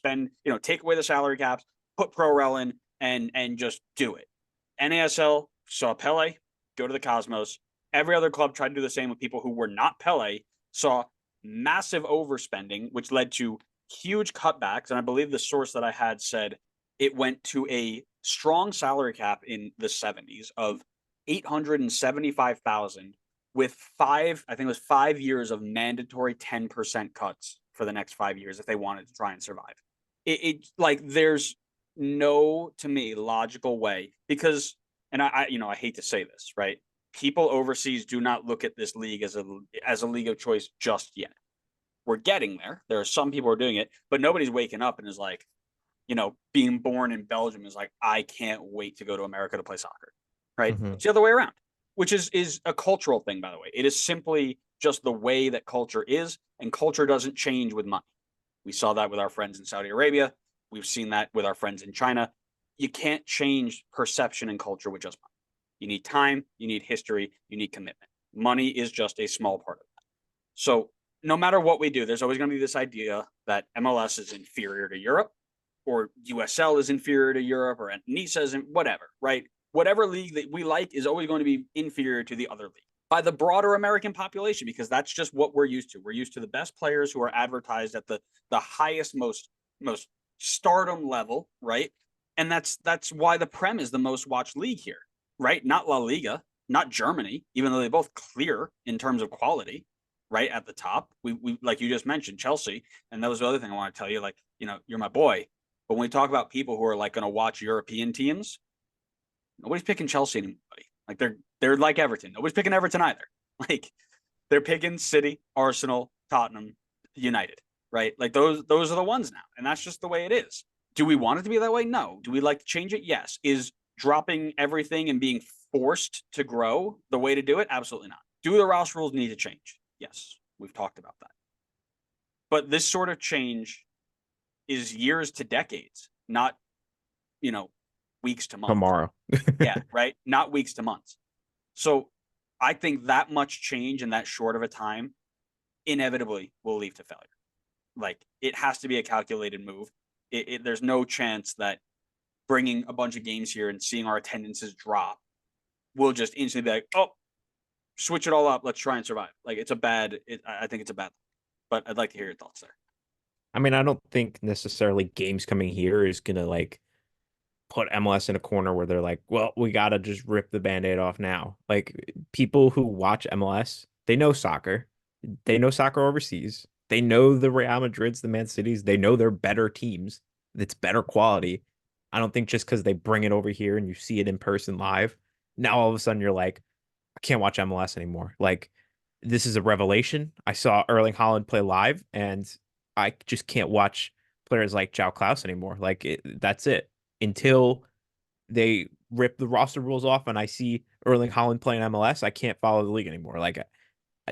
take away the salary caps, put pro rel in, and just do it. NASL saw Pele go to the Cosmos. Every other club tried to do the same with people who were not Pele, saw massive overspending, which led to huge cutbacks. And I believe the source that I had said it went to a strong salary cap in the 70s of 875,000 with I think it was 5 years of mandatory 10% cuts for the next 5 years if they wanted to try and survive. It like, there's no, to me, logical way, because, and I hate to say this, right? People overseas do not look at this league as a league of choice just yet. We're getting there. There are some people who are doing it, but nobody's waking up and is like, being born in Belgium is like, I can't wait to go to America to play soccer, right? Mm-hmm. It's the other way around, which is a cultural thing, by the way. It is simply just the way that culture is, and culture doesn't change with money. We saw that with our friends in Saudi Arabia. We've seen that with our friends in China. You can't change perception and culture with just money. You need time, you need history, you need commitment. Money is just a small part of that. So no matter what we do, there's always going to be this idea that MLS is inferior to Europe, or USL is inferior to Europe, or NISA is whatever, right? Whatever league that we like is always going to be inferior to the other league by the broader American population, because that's just what we're used to. We're used to the best players who are advertised at the highest, most stardom level, right? And that's why the Prem is the most watched league here, right? Not La Liga, not Germany, even though they both clear in terms of quality, right at the top. We like you just mentioned Chelsea, and that was the other thing I want to tell you. Like, you're my boy, but when we talk about people who are like going to watch European teams, nobody's picking Chelsea anymore. Like, they're like Everton. Nobody's picking Everton either. Like, they're picking City, Arsenal, Tottenham, United, right? Like, those are the ones now, and that's just the way it is. Do we want it to be that way? No. Do we like to change it? Yes. Is dropping everything and being forced to grow the way to do it? Absolutely not. Do the roster rules need to change? Yes. We've talked about that. But this sort of change is years to decades, not, weeks to months. Tomorrow. Yeah, right? Not weeks to months. So I think that much change in that short of a time inevitably will lead to failure. Like, it has to be a calculated move. There's no chance that bringing a bunch of games here and seeing our attendances drop will just instantly be like, oh, switch it all up. Let's try and survive. Like, I think it's a bad, but I'd like to hear your thoughts there. I mean, I don't think necessarily games coming here is gonna like put MLS in a corner where they're like, well, we gotta just rip the band-aid off now. Like, people who watch MLS, they know soccer. They know soccer overseas. They know the Real Madrids, the Man Cities. They know they're better teams. It's better quality. I don't think just because they bring it over here and you see it in person live, now all of a sudden you're like, I can't watch MLS anymore. Like, this is a revelation. I saw Erling Haaland play live, and I just can't watch players like João Klaus anymore. Like, that's it. Until they rip the roster rules off and I see Erling Haaland playing MLS, I can't follow the league anymore. Like,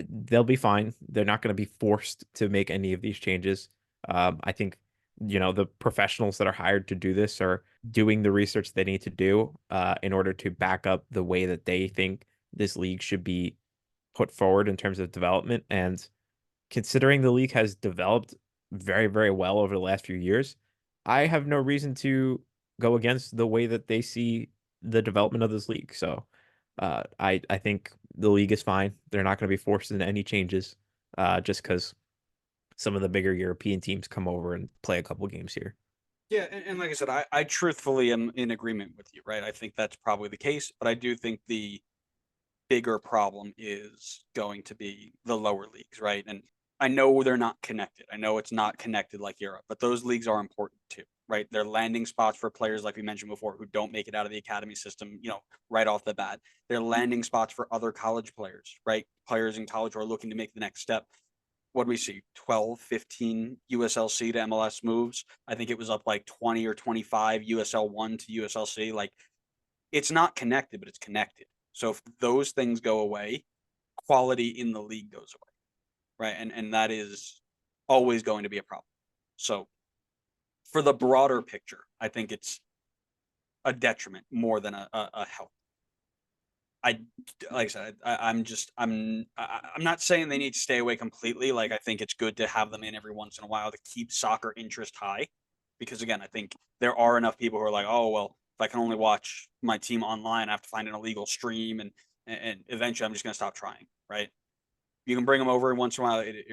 they'll be fine. They're not going to be forced to make any of these changes. I think, the professionals that are hired to do this are doing the research they need to do in order to back up the way that they think this league should be put forward in terms of development. And considering the league has developed very, very well over the last few years, I have no reason to go against the way that they see the development of this league. So I think the league is fine. They're not going to be forced into any changes just because some of the bigger European teams come over and play a couple games here. Yeah, and like I said, I truthfully am in agreement with you, right? I think that's probably the case, but I do think the bigger problem is going to be the lower leagues, right? And I know they're not connected. I know it's not connected like Europe, but those leagues are important too, right? They're landing spots for players, like we mentioned before, who don't make it out of the academy system, right off the bat. They're landing spots for other college players, right? Players in college who are looking to make the next step. What do we see? 12, 15 USLC to MLS moves. I think it was up like 20 or 25 USL1 to USLC. Like, it's not connected, but it's connected. So if those things go away, quality in the league goes away, right? And that is always going to be a problem. So for the broader picture, I think it's a detriment more than a help. Like I said, I'm not saying they need to stay away completely. Like, I think it's good to have them in every once in a while to keep soccer interest high, because again, I think there are enough people who are like, oh well, if I can only watch my team online, I have to find an illegal stream, and eventually I'm just gonna stop trying, right? You can bring them over once in a while. It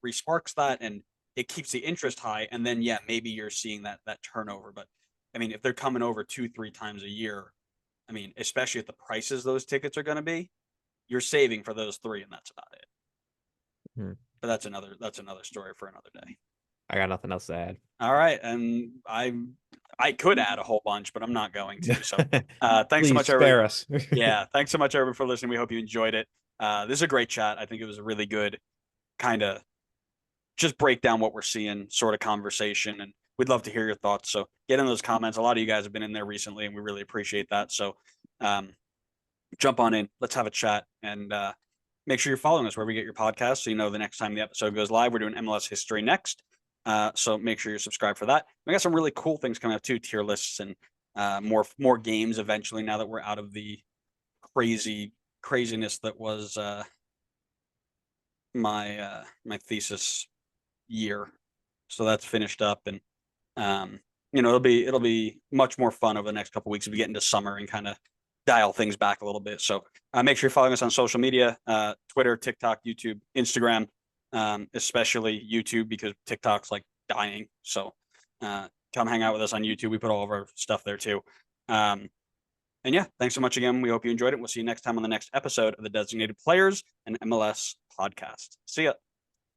re-sparks that, and it keeps the interest high. And then yeah, maybe you're seeing that turnover. But I mean, if they're coming over 2-3 times a year, I mean, especially at the prices those tickets are going to be, you're saving for those 3, and that's about it. Hmm. But that's another story for another day. I got nothing else to add. All right, and I could add a whole bunch, but I'm not going to. So thanks Please so much, spare everybody. us. Yeah, thanks so much, everyone, for listening. We hope you enjoyed it. This is a great chat. I think it was a really good kind of just break down what we're seeing sort of conversation, and we'd love to hear your thoughts. So get in those comments. A lot of you guys have been in there recently, and we really appreciate that. So jump on in, let's have a chat, and make sure you're following us where we get your podcast, so you know the next time the episode goes live. We're doing MLS history next, so make sure you're subscribed for that. We got some really cool things coming up too, tier lists and more games eventually, now that we're out of the craziness that was my thesis year. So that's finished up, and it'll be much more fun over the next couple of weeks as we get into summer and kind of dial things back a little bit. So make sure you're following us on social media, Twitter, TikTok, YouTube, Instagram, especially YouTube, because TikTok's like dying. So come hang out with us on YouTube. We put all of our stuff there too. And yeah, thanks so much again. We hope you enjoyed it. We'll see you next time on the next episode of the Designated Players and MLS podcast. See ya.